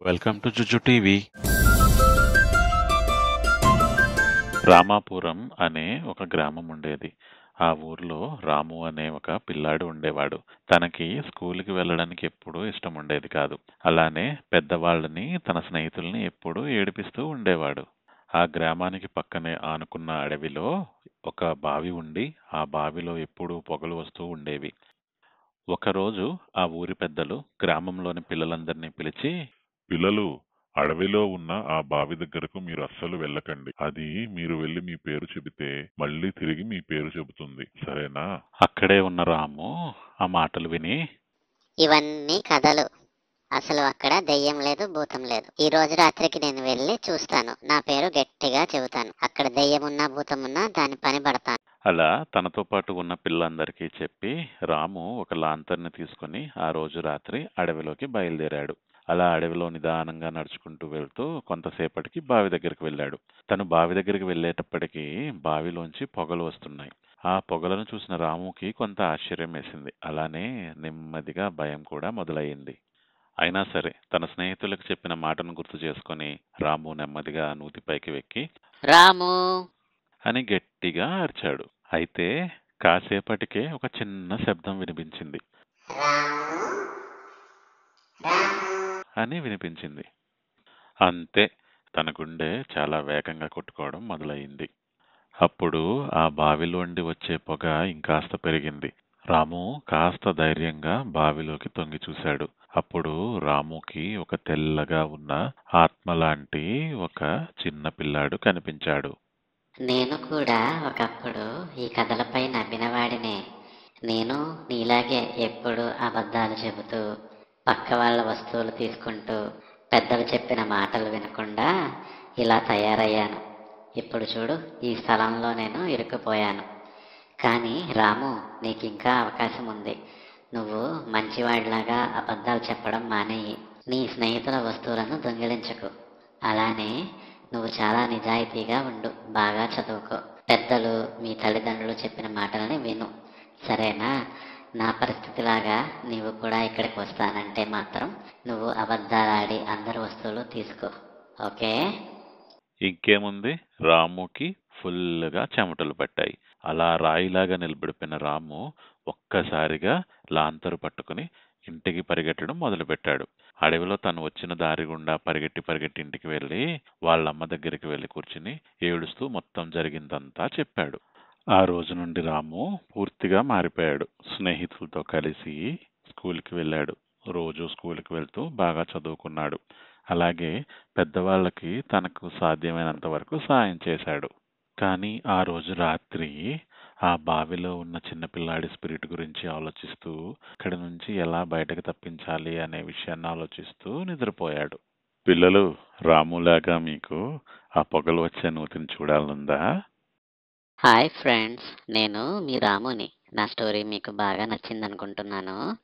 Welcome to Juju TV. Ramapuram అనే ఒక గ్రామం ఉండేది. ఆ ఊర్లో రాము అనే ఒక పిల్లాడు ఉండేవాడు. తనకి స్కూలుకి వెళ్ళడానికి ఎప్పుడూ ఇష్టం ఉండేది కాదు. అలానే పెద్దవాళ్ళని, తన స్నేహితుల్ని ఎప్పుడూ ఏడిపిస్తూ ఉండేవాడు. ఆ గ్రామానికి పక్కనే ఆనుకున్న అడవిలో ఒక బావి ఉండి, ఆ బావిలో ఎప్పుడూ పొగలు వస్తూ ఉండేవి. ఒకరోజు ఆ ఊరి పెద్దలు గ్రామంలోని పిల్లలందరినీ పిలిచి, పిల్లలు, అడవిలో ఉన్న ఆ బావి దగ్గరకు మీరు అస్సలు వెళ్ళకండి. అది మీరు వెళ్ళి మీ పేరు చెబితే మళ్ళీ తిరిగి మీ పేరు చెబుతుంది. సరేనా? అక్కడే ఉన్న రాము ఆ మాటలు విని, ఇవన్నీ కథలు. అసలు అక్కడ దెయ్యం లేదు, భూతం లేదు. ఈ రోజు రాత్రికి నేను వెళ్ళి చూస్తాను. నా పేరు గట్టిగా చెబుతాను. అక్కడ దెయ్యమున్నా భూతమున్నా దాని పని పడతాను. అలా తనతో పాటు ఉన్న పిల్లలందరికీ చెప్పి రాము ఒక లాంతర్ని తీసుకుని ఆ రోజు రాత్రి అడవిలోకి బయలుదేరాడు. అలా అడవిలో నిదానంగా నడుచుకుంటూ వెళ్తూ కొంతసేపటికి బావి దగ్గరికి వెళ్ళాడు. తను బావి దగ్గరికి వెళ్ళేటప్పటికి బావిలోంచి పొగలు వస్తున్నాయి. ఆ పొగలను చూసిన రాముకి కొంత ఆశ్చర్యం వేసింది. అలానే నెమ్మదిగా భయం కూడా మొదలయ్యింది. అయినా సరే తన స్నేహితులకు చెప్పిన మాటను గుర్తు చేసుకొని రాము నెమ్మదిగా నూతిపైకి వెక్కి రాము! అని గట్టిగా అరిచాడు. అయితే కాసేపటికే ఒక చిన్న శబ్దం వినిపించింది. అని వినిపించింది. అంతే, తన గుండె చాలా వేగంగా కొట్టుకోవడం మొదలయింది. అప్పుడు ఆ బావిలోండి వచ్చే పొగ ఇంకాస్త పెరిగింది. రాము కాస్త ధైర్యంగా బావిలోకి తొంగి చూశాడు. అప్పుడు రాముకి ఒక తెల్లగా ఉన్న ఆత్మలాంటి ఒక చిన్న పిల్లాడు కనిపించాడు. నేను కూడా ఒకప్పుడు ఈ కథలపై నవ్వినవాడినే. నేను నీలాగే ఎప్పుడు అబద్ధాలు చెబుతూ, పక్క వాళ్ళ వస్తువులు తీసుకుంటూ, పెద్దలు చెప్పిన మాటలు వినకుండా ఇలా తయారయ్యాను. ఇప్పుడు చూడు, ఈ స్థలంలో నేను ఇరుక్కుపోయాను. కానీ రాము, నీకింకా అవకాశం ఉంది. నువ్వు మంచివాడిలాగా అబద్ధాలు చెప్పడం మానేయి. నీ స్నేహితుల వస్తువులను దొంగిలించకు. అలానే నువ్వు చాలా నిజాయితీగా ఉండు. బాగా చదువుకో. పెద్దలు, మీ తల్లిదండ్రులు చెప్పిన మాటల్ని విను. సరేనా? నా పరిస్థితిలాగా నీవు కూడా ఇక్కడికి వస్తానంటే మాత్రం నువ్వు అబద్ధాలాడి అందరి వస్తువులు తీసుకో. ఓకే? ఇంకేముంది, రాముకి ఫుల్గా చెమటలు పట్టాయి. అలా రాయిలాగా నిలబడిపోయిన రాము ఒక్కసారిగా లాంతరు పట్టుకుని ఇంటికి పరిగెట్టడం మొదలుపెట్టాడు. అడవిలో తను వచ్చిన దారి గుండా పరిగెట్టి పరిగెట్టి ఇంటికి వెళ్ళి వాళ్ళమ్మ దగ్గరికి వెళ్ళి కూర్చుని ఏడుస్తూ మొత్తం జరిగిందంతా చెప్పాడు. ఆ రోజు నుండి రాము పూర్తిగా మారిపోయాడు. స్నేహితులతో కలిసి స్కూల్కి వెళ్ళాడు. రోజు స్కూల్కి వెళ్తూ బాగా చదువుకున్నాడు. అలాగే పెద్దవాళ్ళకి తనకు సాధ్యమైనంత వరకు సాయం చేశాడు. కానీ ఆ రోజు రాత్రి ఆ బావిలో ఉన్న చిన్నపిల్లాడి స్పిరిట్ గురించి ఆలోచిస్తూ అక్కడి నుంచి ఎలా బయటకు తప్పించాలి అనే విషయాన్ని ఆలోచిస్తూ నిద్రపోయాడు. పిల్లలు, రాములాగా మీకు ఆ పొగలు వచ్చే నూతిని చూడాలనుందా? హాయ్ ఫ్రెండ్స్, నేను మీ రాముని. నా స్టోరీ మీకు బాగా నచ్చిందనుకుంటున్నాను.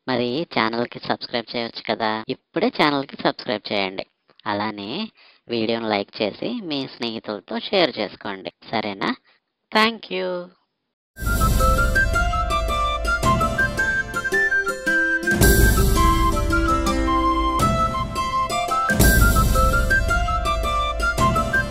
మరి ఛానల్కి సబ్స్క్రైబ్ చేయొచ్చు కదా. ఇప్పుడే ఛానల్కి సబ్స్క్రైబ్ చేయండి. అలానే వీడియోని లైక్ చేసి మీ స్నేహితులతో షేర్ చేసుకోండి. సరేనా? Thank you.